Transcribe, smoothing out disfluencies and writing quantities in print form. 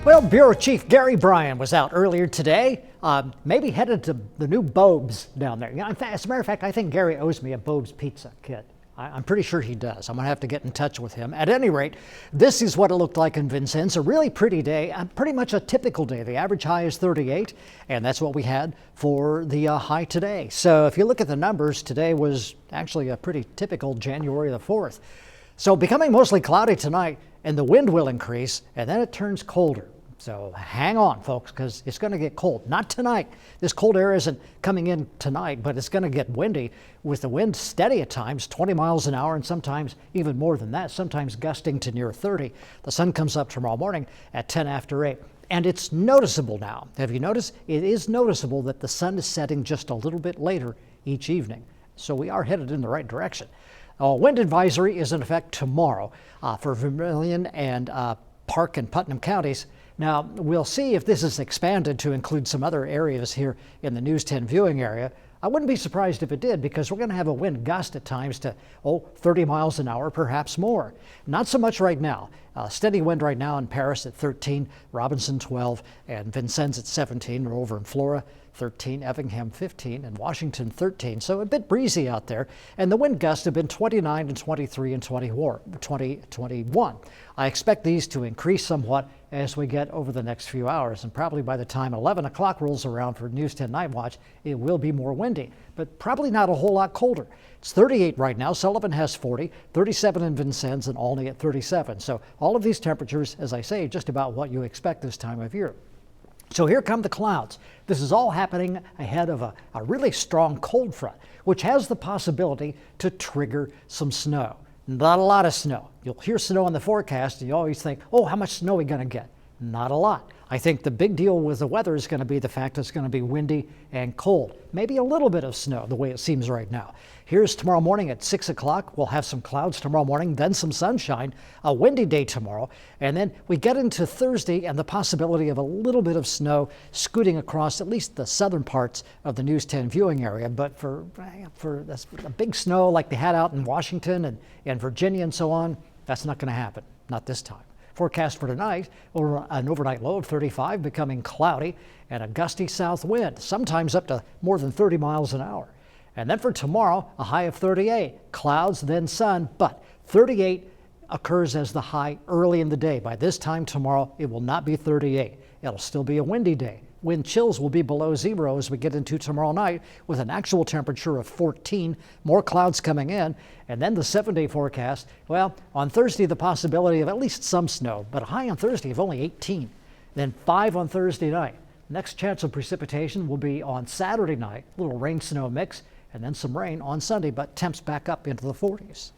Well, Bureau Chief Gary Bryan was out earlier today, maybe headed to the new Bob's down there. You know, in fact, as a matter of fact, I think Gary owes me a Bob's pizza kit. I'm pretty sure he does. I'm going to have to get in touch with him. At any rate, this is what it looked like in Vincennes. A really pretty day, pretty much a typical day. The average high is 38, and that's what we had for the high today. So if you look at the numbers, today was actually a pretty typical January the 4th. So becoming mostly cloudy tonight, and the wind will increase, and then it turns colder. So hang on, folks, because it's going to get cold. Not tonight. This cold air isn't coming in tonight, but it's going to get windy, with the wind steady at times, 20 miles an hour, and sometimes even more than that, sometimes gusting to near 30. The sun comes up tomorrow morning at 10 after 8. And it's noticeable now. Have you noticed? It is noticeable that the sun is setting just a little bit later each evening. So we are headed in the right direction. A wind advisory is in effect tomorrow for Vermilion and Park and Putnam counties. Now, we'll see if this is expanded to include some other areas here in the News 10 viewing area. I wouldn't be surprised if it did, because we're going to have a wind gust at times to 30 miles an hour, perhaps more. Not so much right now. Steady wind right now in Paris at 13, Robinson 12, and Vincennes at 17. We're over in Flora 13, Effingham 15, and Washington 13. So a bit breezy out there. And the wind gusts have been 29 and 23 and 21. I expect these to increase somewhat as we get over the next few hours. And probably by the time 11 o'clock rolls around for News 10 Night Watch, it will be more windy, but probably not a whole lot colder. It's 38 right now. Sullivan has 40, 37 in Vincennes, and Olney at 37. So all of these temperatures, as I say, just about what you expect this time of year. So here come the clouds. This is all happening ahead of a really strong cold front, which has the possibility to trigger some snow. Not a lot of snow. You'll hear snow in the forecast, and you always think, oh, how much snow are we going to get? Not a lot. I think the big deal with the weather is going to be the fact that it's going to be windy and cold. Maybe a little bit of snow, the way it seems right now. Here's tomorrow morning at 6 o'clock. We'll have some clouds tomorrow morning, then some sunshine, a windy day tomorrow. And then we get into Thursday and the possibility of a little bit of snow scooting across at least the southern parts of the News 10 viewing area. But for a big snow like they had out in Washington and Virginia and so on, that's not going to happen. Not this time. Forecast for tonight, an overnight low of 35, becoming cloudy, and a gusty south wind, sometimes up to more than 30 miles an hour. And then for tomorrow, a high of 38, clouds, then sun, but 38 occurs as the high early in the day. By this time tomorrow, it will not be 38. It'll still be a windy day. Wind chills will be below zero as we get into tomorrow night, with an actual temperature of 14, more clouds coming in. And then the 7-day forecast, well, on Thursday, the possibility of at least some snow, but a high on Thursday of only 18. Then 5 on Thursday night. Next chance of precipitation will be on Saturday night, a little rain-snow mix, and then some rain on Sunday, but temps back up into the 40s.